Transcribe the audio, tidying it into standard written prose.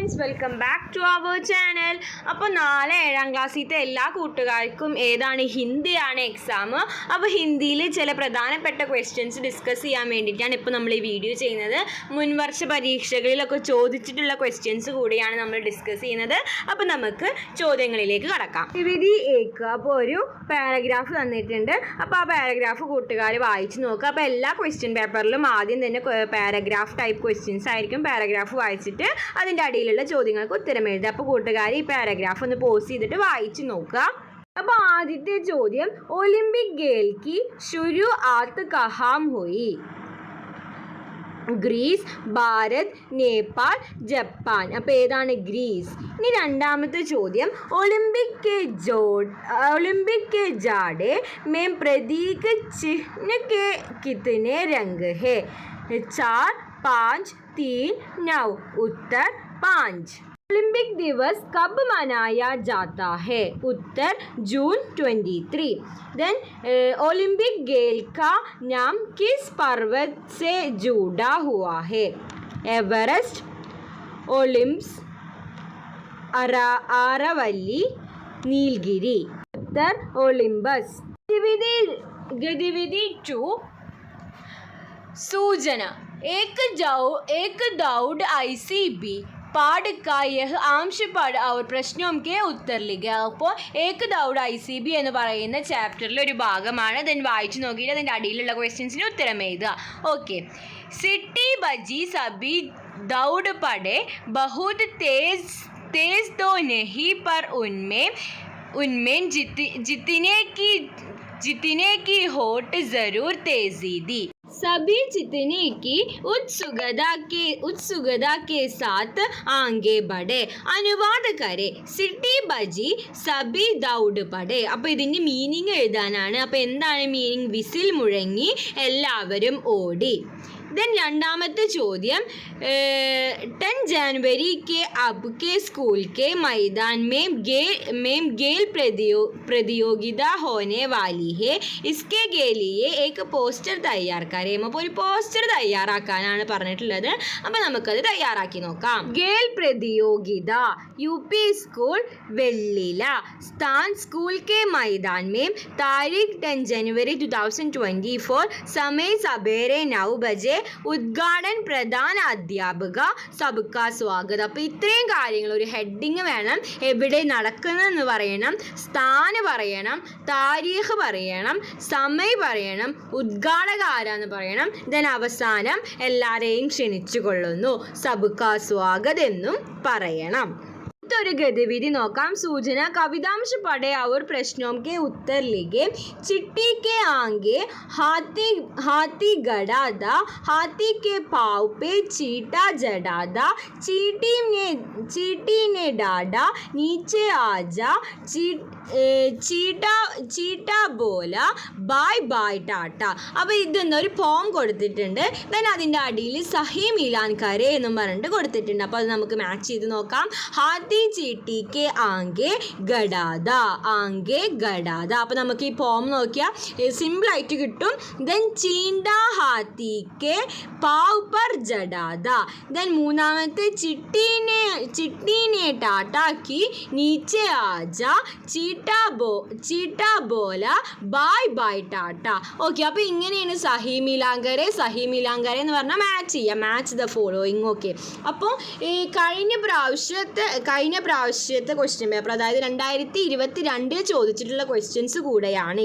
Friends, welcome back to our channel. അപ്പോൾ 4-7 ക്ലാസ്സിലത്തെ എല്ലാ കൂട്ടുകാർക്കും ഏതാണ് ഹിന്ദിയാണ് എക്സാം. അപ്പോൾ ഹിന്ദിയിൽ ചില പ്രധാനപ്പെട്ട ക്വസ്റ്റ്യൻസ് ഡിസ്കസ് ചെയ്യാൻ വേണ്ടിയിട്ടാണ് ഇപ്പോൾ നമ്മൾ ഈ വീഡിയോ ചെയ്യുന്നത്. മുൻവർഷ പരീക്ഷകളിലൊക്കെ ചോദിച്ചിട്ടുള്ള ക്വസ്റ്റ്യൻസ് കൂടിയാണ് നമ്മൾ ഡിസ്കസ് ചെയ്യുന്നത്. അപ്പോൾ നമുക്ക് ചോദ്യങ്ങളിലേക്ക് കടക്കാം. വിധി ഏക്ക്. അപ്പോൾ ഒരു പാരഗ്രാഫ് തന്നിട്ടുണ്ട്. അപ്പോൾ ആ പാരഗ്രാഫ് കൂട്ടുകാർ വായിച്ച് നോക്കുക. അപ്പോൾ എല്ലാ ക്വസ്റ്റ്യൻ പേപ്പറിലും ആദ്യം തന്നെ പാരഗ്രാഫ് ടൈപ്പ് ക്വസ്റ്റ്യൻസ് ആയിരിക്കും. പാരഗ്രാഫ് വായിച്ചിട്ട് അതിൻ്റെ അടിയിലുള്ള ചോദ്യങ്ങൾക്ക് ഉത്തരം എഴുതുക. അപ്പോൾ കൂട്ടുകാർ ഈ പാരഗ്രാഫ് ഒന്ന് പോസ് ചെയ്തിട്ട് വായിച്ച് നോക്കുക. അപ്പോൾ ആദ്യത്തെ ചോദ്യം, ഒളിമ്പിക് ഗെയിൽ की शुरुआत कहाँ हुई? Greece, Bharat, Nepal, Japan. അപ്പോൾ ഏതാണ് ഗ്രീസ്? ഇനി രണ്ടാമത്തെ ചോദ്യം, ഒളിമ്പിക് के जाड़े में प्रतीक चिन्ह के कितने रंग है? 4, 5, 3, 9. उत्तर 5. ओलंपिक दिवस कब मनाया जाता है? उत्तर जून 23. देन ओलंपिक गेल का नाम किस पर्वत से जुड़ा हुआ है? Everest, Olympus, Aravalli, Nilgiri. उत्तर ओलिम्पस. गतिविधि 2, सूचना. एक दौड़ ICB पाठ का यह आंश पढ़ और प्रश्नों के उत्तर लिखा. അപ്പോൾ ഏക് ദൗഡ് ICB എന്ന് പറയുന്ന ചാപ്റ്ററിലെ ഒരു ഭാഗമാണ്. ദെൻ വായിച്ചു നോക്കിയിട്ട് അതിൻ്റെ അടിയിലുള്ള ക്വസ്റ്റ്യൻസിന് ഉത്തരം എഴുതുക. ഓക്കെ. सिटी बजी सभी दौड़ पड़े, बहुत तेज तो नहीं, पर उनमें जीतने की होट ज़रूर तेजी दी. सभी जीतने की उत्सुकता के साथ आगे बढ़े. अनुवाद करे. सिटी बजी സബി ദൗഡ് പടേ. അപ്പോൾ ഇതിൻ്റെ മീനിങ് എഴുതാനാണ്. അപ്പോൾ എന്താണ് മീനിങ്? വിസിൽ മുഴങ്ങി എല്ലാവരും ഓടി. देन രണ്ടാമത്തെ ചോദ്യം, 10 जनवरी के अब के स्कूल के मैदान में गेल प्रतियोगिता होने वाली है. इसके लिए एक പോസ്റ്റർ തയ്യാറാക്കാം. അപ്പോൾ ഒരു പോസ്റ്റർ തയ്യാറാക്കാനാണ് പറഞ്ഞിട്ടുള്ളത്. അപ്പോൾ നമുക്കത് തയ്യാറാക്കി നോക്കാം. ഗേൽ പ്രതിയോഗിത UP स्कूल वेल्लीला. स्थान स्कूल के मैदान में. तारीख 10 जनवरी 2024. समय सवेरे 9 बजे. ഉദ്ഘാടൻ പ്രധാന അധ്യാപിക. സബ്കാ സ്വാഗതം. അപ്പോൾ ഇത്രയും കാര്യങ്ങൾ, ഒരു ഹെഡിങ് വേണം, എവിടെ നടക്കുന്നതെന്ന് പറയണം, സ്ഥാനം പറയണം, താരീഖ് പറയണം, സമയം പറയണം, ഉദ്ഘാടക ആരാന്ന് പറയണം. ദെൻ അവസാനം എല്ലാവരെയും ക്ഷണിച്ചു കൊള്ളുന്നു, സബ്കാ സ്വാഗതം എന്നും പറയണം. ഒരു ഗതിവിധി നോക്കാം. सूचना. कवितांश पढ़े और प्रश्नों के उत्तर लिखे. चिट्टी के आगे हाथी गड़ा था. हाथी के पाँव पे चीटा जड़ा था. चीटी ने डांटा, नीचे आजा. चीटा बोला बाय बाय ടാറ്റ. അപ്പോൾ ഇതെന്നൊരു പോം കൊടുത്തിട്ടുണ്ട്. ദെൻ അതിൻ്റെ അടിയിൽ സഹി മിലാൻ കരെ എന്നും പറഞ്ഞിട്ട് കൊടുത്തിട്ടുണ്ട്. അപ്പോൾ അത് നമുക്ക് മാച്ച് ചെയ്ത് നോക്കാം. ഹാത്തി ചീട്ടി കെ ആങ്കെ ഗഡാദ. ആങ്കെ ഗഡാദ. അപ്പോൾ നമുക്ക് ഈ പോം നോക്കിയാൽ സിമ്പിളായിട്ട് കിട്ടും. ദെൻ ചീണ്ട ഹാത്തി കെ പാവ് പർ ജഡാദ. ദെൻ മൂന്നാമത്തെ ചിട്ടീനെ ടാറ്റാക്കി നീച്ചെ ആജ. ചീട്ടാ ബോല ബായ് ബായ് ടാറ്റ. ഓക്കെ. അപ്പോൾ ഇങ്ങനെയാണ് സഹി മിലാങ്കരെ എന്ന് പറഞ്ഞാൽ മാച്ച് ചെയ്യാം. Match the following. ഓക്കെ. അപ്പോൾ ഈ കഴിഞ്ഞ പ്രാവശ്യത്തെ ക്വസ്റ്റ്യൻ പേപ്പർ, അതായത് 2022 ചോദിച്ചിട്ടുള്ള ക്വസ്റ്റ്യൻസ് കൂടെയാണ്.